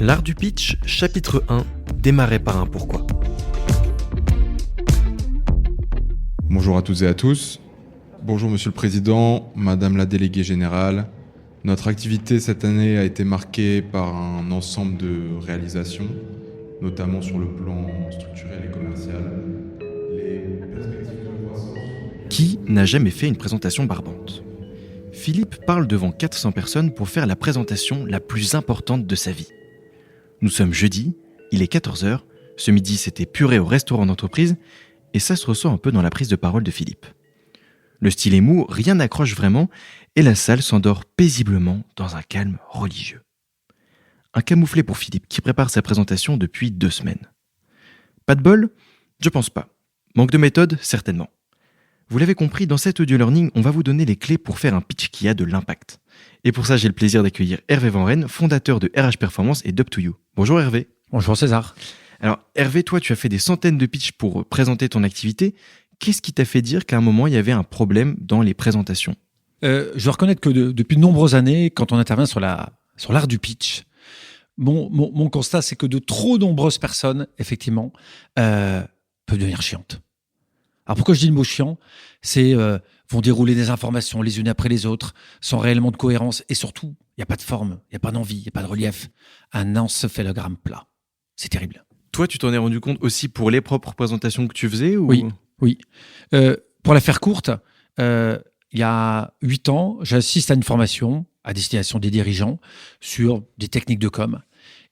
L'art du pitch, chapitre 1, démarrer par un pourquoi. Bonjour à toutes et à tous. Bonjour Monsieur le Président, Madame la Déléguée Générale. Notre activité cette année a été marquée par un ensemble de réalisations, notamment sur le plan structurel et commercial. Les perspectives de croissance. Qui n'a jamais fait une présentation barbante ? Philippe parle devant 400 personnes pour faire la présentation la plus importante de sa vie. Nous sommes jeudi, il est 14h, ce midi c'était purée au restaurant d'entreprise, et ça se ressent un peu dans la prise de parole de Philippe. Le style est mou, rien n'accroche vraiment, et la salle s'endort paisiblement dans un calme religieux. Un camouflet pour Philippe qui prépare sa présentation depuis 2 semaines. Pas de bol ? Je pense pas. Manque de méthode ? Certainement. Vous l'avez compris, dans cet audio learning, on va vous donner les clés pour faire un pitch qui a de l'impact. Et pour ça, j'ai le plaisir d'accueillir Hervé Van Rijn, fondateur de RH Performance et d'Up2You. Bonjour Hervé. Bonjour César. Alors Hervé, toi tu as fait des centaines de pitchs pour présenter ton activité. Qu'est-ce qui t'a fait dire qu'à un moment il y avait un problème dans les présentations ? Je dois reconnaître que depuis de nombreuses années, quand on intervient sur l'art du pitch, mon constat c'est que de trop nombreuses personnes, effectivement, peuvent devenir chiantes. Alors pourquoi je dis le mot chiant ? C'est vont dérouler des informations les unes après les autres, sans réellement de cohérence, et surtout, il n'y a pas de forme, il n'y a pas d'envie, il n'y a pas de relief. Un encéphalogramme plat. C'est terrible. Toi tu t'en es rendu compte aussi pour les propres présentations que tu faisais ou... Oui. Pour la faire courte, il y a 8 ans, j'assiste à une formation à destination des dirigeants sur des techniques de com.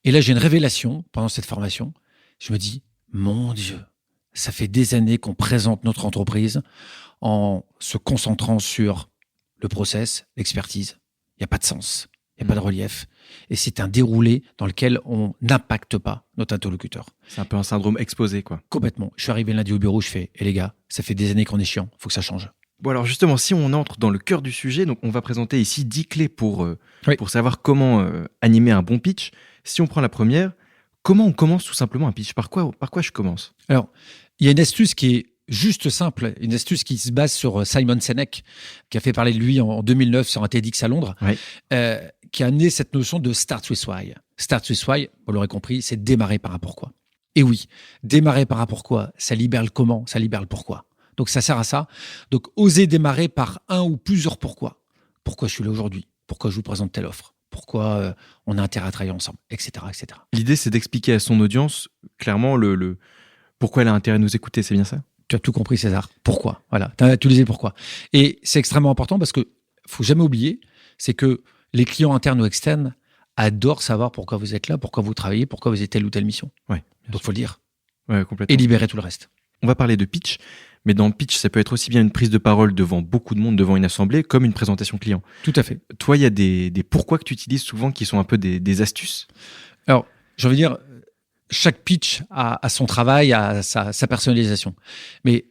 Et là, j'ai une révélation pendant cette formation. Je me dis, mon Dieu, ça fait des années qu'on présente notre entreprise en se concentrant sur le process, l'expertise. Il n'y a pas de sens, il n'y a pas de relief. Et c'est un déroulé dans lequel on n'impacte pas notre interlocuteur. C'est un peu un syndrome exposé, quoi. Complètement. Je suis arrivé lundi au bureau, je fais « les gars, ça fait des années qu'on est chiant, il faut que ça change. » Bon alors justement, si on entre dans le cœur du sujet, donc on va présenter ici 10 clés pour savoir comment animer un bon pitch. Si on prend la première, comment on commence tout simplement un pitch ? Par quoi je commence ? Alors, il y a une astuce qui est juste simple, une astuce qui se base sur Simon Sinek, qui a fait parler de lui en 2009 sur un TEDx à Londres, qui a amené cette notion de « start with why ». Start with why, vous l'aurez compris, c'est démarrer par un pourquoi. Et oui, démarrer par un pourquoi, ça libère le comment, ça libère le pourquoi. Donc ça sert à ça. Donc oser démarrer par un ou plusieurs pourquoi. Pourquoi je suis là aujourd'hui ? Pourquoi je vous présente telle offre ? Pourquoi on a intérêt à travailler ensemble, etc., etc. L'idée, c'est d'expliquer à son audience clairement le pourquoi elle a intérêt à nous écouter, c'est bien ça ? Tu as tout compris, César. Pourquoi ? Voilà, tu as utilisé pourquoi. Et c'est extrêmement important parce que faut jamais oublier, c'est que les clients internes ou externes adorent savoir pourquoi vous êtes là, pourquoi vous travaillez, pourquoi vous avez telle ou telle mission. Ouais, donc, il faut le dire. Ouais, complètement. Et libérer tout le reste. On va parler de pitch, mais dans le pitch, ça peut être aussi bien une prise de parole devant beaucoup de monde, devant une assemblée, comme une présentation client. Tout à fait. Toi, il y a des pourquoi que tu utilises souvent qui sont un peu des astuces. Alors, j'ai envie de dire, chaque pitch a son travail, a sa personnalisation. Mais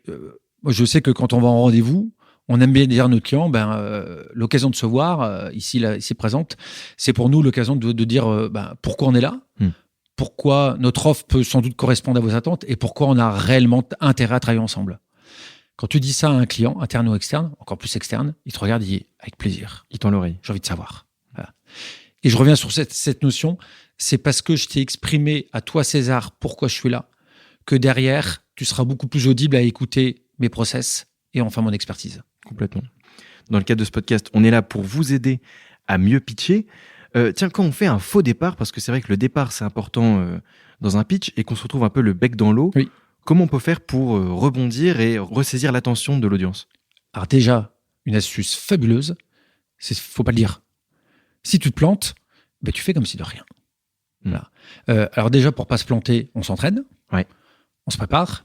moi, je sais que quand on va en rendez-vous, on aime bien dire à notre client, l'occasion de se voir, ici présente, c'est pour nous l'occasion de dire pourquoi on est là, pourquoi notre offre peut sans doute correspondre à vos attentes et pourquoi on a réellement intérêt à travailler ensemble. Quand tu dis ça à un client, interne ou externe, encore plus externe, il te regarde, il dit avec plaisir. Il tend l'oreille. J'ai envie de savoir. Voilà. Et je reviens sur cette notion, c'est parce que je t'ai exprimé à toi, César, pourquoi je suis là, que derrière, tu seras beaucoup plus audible à écouter mes process et enfin mon expertise. Complètement. Dans le cadre de ce podcast, on est là pour vous aider à mieux pitcher. Tiens, quand on fait un faux départ, parce que c'est vrai que le départ, c'est important dans un pitch, et qu'on se retrouve un peu le bec dans l'eau, oui. Comment on peut faire pour rebondir et ressaisir l'attention de l'audience ? Alors déjà, une astuce fabuleuse, faut pas le dire. Si tu te plantes, tu fais comme si de rien. Voilà. Alors déjà, pour pas se planter, on s'entraîne, on se prépare,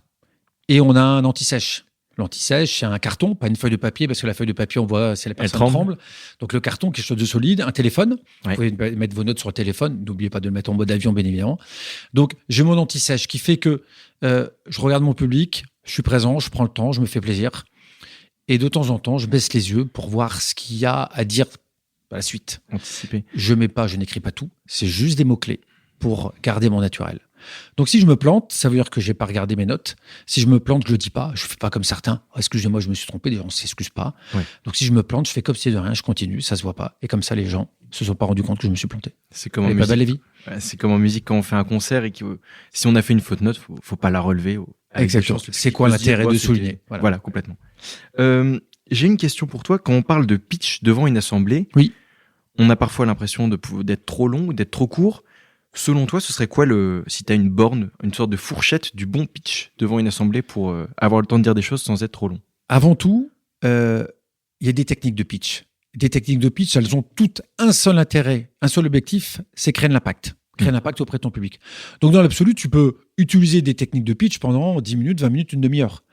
et on a un anti-sèche. L'anti-sèche, c'est un carton, pas une feuille de papier, parce que la feuille de papier, on voit si la personne tremble. Donc le carton, quelque chose de solide, un téléphone. Vous pouvez mettre vos notes sur le téléphone. N'oubliez pas de le mettre en mode avion, bien évidemment. Donc j'ai mon anti-sèche qui fait que je regarde mon public, je suis présent, je prends le temps, je me fais plaisir. Et de temps en temps, je baisse les yeux pour voir ce qu'il y a à dire à la suite. Anticiper. Je n'écris pas tout. C'est juste des mots-clés pour garder mon naturel. Donc, si je me plante, ça veut dire que je n'ai pas regardé mes notes. Si je me plante, je ne le dis pas. Je ne fais pas comme certains. Oh, excusez-moi, je me suis trompé. Les gens ne s'excusent pas. Ouais. Donc, si je me plante, je fais comme si de rien. Je continue. Ça ne se voit pas. Et comme ça, les gens ne se sont pas rendus compte que je me suis planté. C'est comme en Et musique. Baba Lévi. C'est comme en musique quand on fait un concert et que si on a fait une faute note, faut pas la relever. Exactement. C'est quoi l'intérêt de souligner? Voilà, complètement. J'ai une question pour toi. Quand on parle de pitch devant une assemblée, oui. On a parfois l'impression d'être trop long ou d'être trop court. Selon toi, ce serait quoi si tu as une borne, une sorte de fourchette du bon pitch devant une assemblée pour avoir le temps de dire des choses sans être trop long? Avant tout, il y a des techniques de pitch. Des techniques de pitch, elles ont toutes un seul intérêt, un seul objectif, c'est créer de l'impact. Créer de l'impact auprès de ton public. Donc, dans l'absolu, tu peux utiliser des techniques de pitch pendant 10 minutes, 20 minutes, une demi-heure.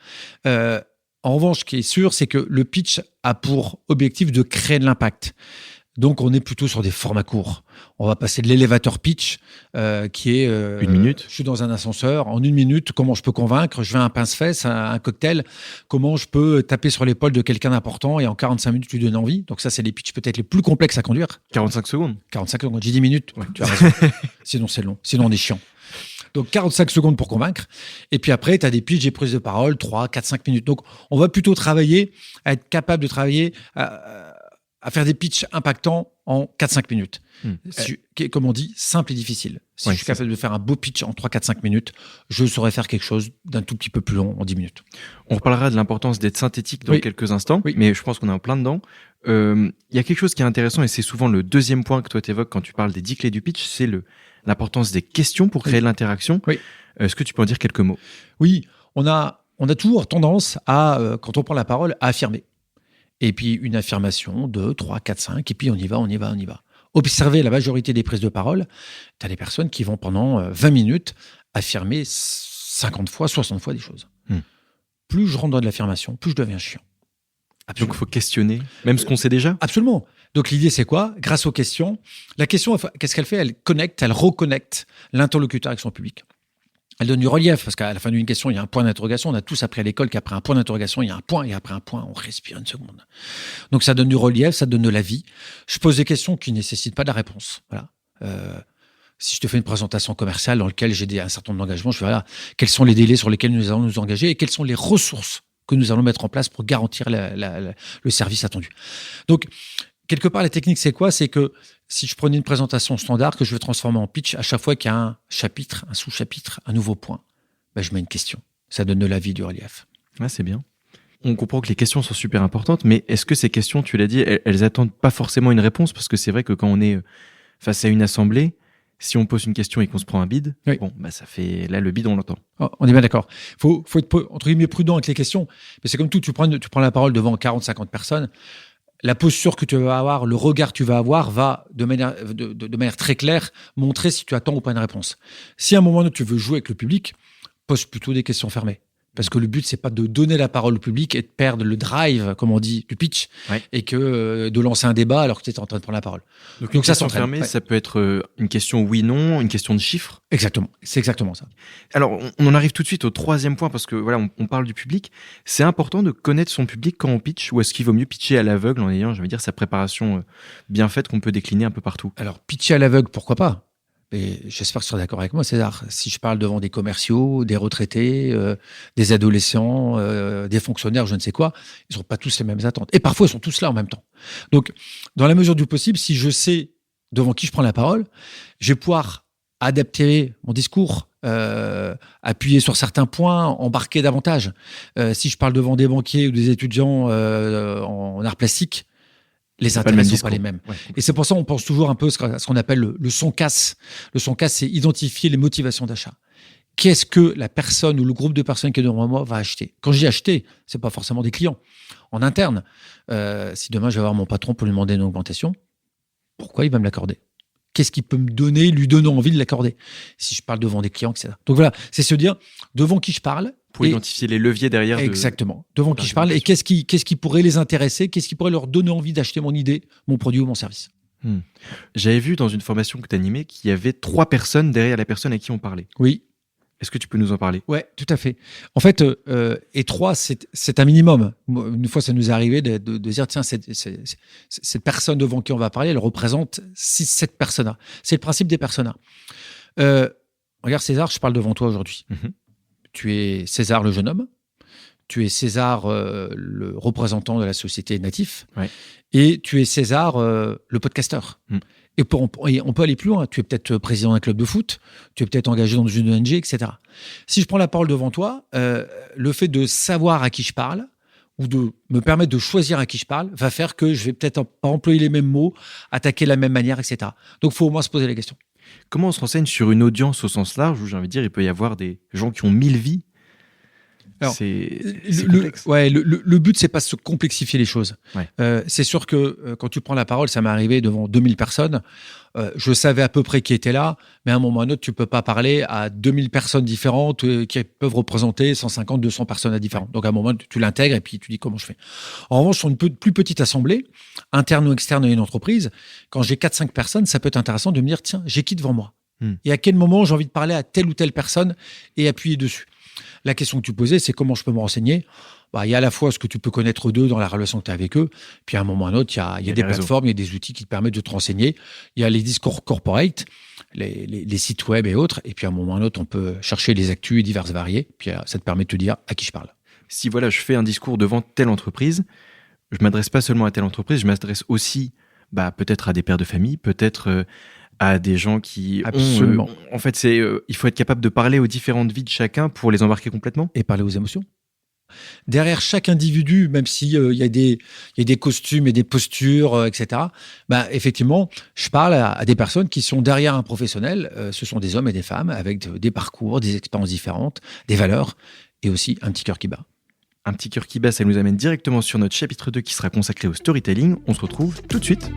En revanche, ce qui est sûr, c'est que le pitch a pour objectif de créer de l'impact. Donc, on est plutôt sur des formats courts. On va passer de l'élévateur pitch, qui est... une minute. Je suis dans un ascenseur. En une minute, comment je peux convaincre? Je vais à un pince-fesse, un cocktail. Comment je peux taper sur l'épaule de quelqu'un d'important et en 45 minutes, lui donner envie? Donc ça, c'est les pitchs peut-être les plus complexes à conduire. 45 secondes. 45 secondes. J'ai 10 minutes. Ouais. Tu as raison. Sinon, c'est long. Sinon, on est chiant. Donc, 45 secondes pour convaincre. Et puis après, tu as des pitchs et prises de parole, 3, 4, 5 minutes. Donc, on va plutôt travailler à être capable de travailler à faire des pitchs impactants en 4-5 minutes. Comme on dit, simple et difficile. Si je suis capable de faire un beau pitch en 3, 4, 5 minutes, je saurais faire quelque chose d'un tout petit peu plus long en 10 minutes. On reparlera de l'importance d'être synthétique dans quelques instants, mais je pense qu'on est en plein dedans. Il y a quelque chose qui est intéressant, et c'est souvent le deuxième point que toi t'évoques quand tu parles des 10 clés du pitch, c'est l'importance des questions pour créer de l'interaction. Oui. Est-ce que tu peux en dire quelques mots? Oui, on a toujours tendance à, quand on prend la parole, à affirmer. Et puis une affirmation, 2, 3, 4, 5, et puis on y va. Observez la majorité des prises de parole, tu as des personnes qui vont pendant 20 minutes affirmer 50 fois, 60 fois des choses. Plus je rentre dans de l'affirmation, plus je deviens chiant. Absolument. Donc il faut questionner, même ce qu'on sait déjà? Absolument. Donc l'idée c'est quoi? Grâce aux questions, la question, qu'est-ce qu'elle fait? Elle reconnecte l'interlocuteur avec son public. Elle donne du relief, parce qu'à la fin d'une question, il y a un point d'interrogation. On a tous appris à l'école qu'après un point d'interrogation, il y a un point, et après un point, on respire une seconde. Donc ça donne du relief, ça donne de la vie. Je pose des questions qui ne nécessitent pas de la réponse. Voilà. Si je te fais une présentation commerciale dans laquelle j'ai un certain nombre d'engagements, je vais voilà, quels sont les délais sur lesquels nous allons nous engager et quelles sont les ressources que nous allons mettre en place pour garantir le service attendu. Donc, quelque part, la technique, c'est quoi? C'est que si je prenais une présentation standard que je veux transformer en pitch, à chaque fois qu'il y a un chapitre, un sous-chapitre, un nouveau point, je mets une question. Ça donne de la vie, du relief. Ah, c'est bien. On comprend que les questions sont super importantes, mais est-ce que ces questions, tu l'as dit, elles attendent pas forcément une réponse? Parce que c'est vrai que quand on est face à une assemblée, si on pose une question et qu'on se prend un bide, ça fait... Là, le bide, on l'entend. Oh, on est bien d'accord. Faut être, entre guillemets, prudent avec les questions. Mais c'est comme tout, tu prends la parole devant 40, 50 personnes. La posture que tu vas avoir, le regard que tu vas avoir va, de manière très claire, montrer si tu attends ou pas une réponse. Si à un moment donné, tu veux jouer avec le public, pose plutôt des questions fermées. Parce que le but, c'est pas de donner la parole au public et de perdre le drive, comme on dit, du pitch, et que de lancer un débat alors que tu es en train de prendre la parole. Donc ça s'entraîne. Ça peut être une question oui/non, une question de chiffres. Exactement, c'est exactement ça. Alors, on en arrive tout de suite au troisième point, parce que voilà, on parle du public. C'est important de connaître son public quand on pitch, ou est-ce qu'il vaut mieux pitcher à l'aveugle en ayant, je veux dire, sa préparation bien faite qu'on peut décliner un peu partout? Alors, pitcher à l'aveugle, pourquoi pas? Et j'espère que tu seras d'accord avec moi, César. Si je parle devant des commerciaux, des retraités, des adolescents, des fonctionnaires, je ne sais quoi, ils n'ont pas tous les mêmes attentes. Et parfois, ils sont tous là en même temps. Donc, dans la mesure du possible, si je sais devant qui je prends la parole, je vais pouvoir adapter mon discours, appuyer sur certains points, embarquer davantage. Si je parle devant des banquiers ou des étudiants en arts plastiques, les intérêts ne sont pas les mêmes. Ouais. Et c'est pour ça qu'on pense toujours un peu à ce qu'on appelle le son casse. Le son casse, c'est identifier les motivations d'achat. Qu'est-ce que la personne ou le groupe de personnes qui est devant moi va acheter? Quand je dis acheter, c'est pas forcément des clients. En interne, si demain je vais voir mon patron pour lui demander une augmentation, pourquoi il va me l'accorder? Qu'est-ce qui peut me donner, lui donner envie de l'accorder? Si je parle devant des clients, etc. Donc voilà, c'est se dire devant qui je parle. Pour identifier les leviers derrière. Exactement. Devant qui je parle et qu'est-ce qui pourrait les intéresser, qu'est-ce qui pourrait leur donner envie d'acheter mon idée, mon produit ou mon service. J'avais vu dans une formation que tu animais qu'il y avait 3 personnes derrière la personne à qui on parlait. Oui. Est-ce que tu peux nous en parler? Ouais, tout à fait. En fait, et 3, c'est un minimum. Une fois, ça nous est arrivé de dire, tiens, cette personne devant qui on va parler, elle représente 6-7 personas. C'est le principe des personas. Regarde César, je parle devant toi aujourd'hui. Tu es César le jeune homme, tu es César le représentant de la société natif, et tu es César le podcasteur. Et on peut aller plus loin. Tu es peut-être président d'un club de foot, tu es peut-être engagé dans une ONG, etc. Si je prends la parole devant toi, le fait de savoir à qui je parle, ou de me permettre de choisir à qui je parle, va faire que je vais peut-être pas employer les mêmes mots, attaquer de la même manière, etc. Donc, il faut au moins se poser la question. Comment on se renseigne sur une audience au sens large, où j'ai envie de dire, il peut y avoir des gens qui ont 1000 vies? Alors, c'est complexe. Le but, c'est pas de se complexifier les choses. C'est sûr que quand tu prends la parole, ça m'est arrivé devant 2000 personnes. Je savais à peu près qui était là, mais à un moment ou à un autre, tu peux pas parler à 2000 personnes différentes qui peuvent représenter 150, 200 personnes différentes. Donc à un moment, tu l'intègres et puis tu dis comment je fais. En revanche, sur une plus petite assemblée, interne ou externe à une entreprise, quand j'ai 4-5 personnes, ça peut être intéressant de me dire, tiens, j'ai qui devant moi? Et à quel moment j'ai envie de parler à telle ou telle personne et appuyer dessus? La question que tu posais, c'est comment je peux me renseigner. Il y a à la fois ce que tu peux connaître d'eux dans la relation que tu as avec eux, puis à un moment ou à un autre, il y a des plateformes, il y a des outils qui te permettent de te renseigner. Il y a les discours corporate, les sites web et autres, et puis à un moment ou à un autre, on peut chercher les actus diverses variées, puis ça te permet de te dire à qui je parle. Si voilà, je fais un discours devant telle entreprise, je ne m'adresse pas seulement à telle entreprise, je m'adresse aussi peut-être à des pères de famille, peut-être à des gens qui Absolument. En fait, il faut être capable de parler aux différentes vies de chacun pour les embarquer complètement. Et parler aux émotions. Derrière chaque individu, même s'il y a des costumes et des postures, etc., effectivement, je parle à des personnes qui sont derrière un professionnel. Ce sont des hommes et des femmes avec des parcours, des expériences différentes, des valeurs et aussi un petit cœur qui bat. Un petit cœur qui bat, ça nous amène directement sur notre chapitre 2 qui sera consacré au storytelling. On se retrouve tout de suite.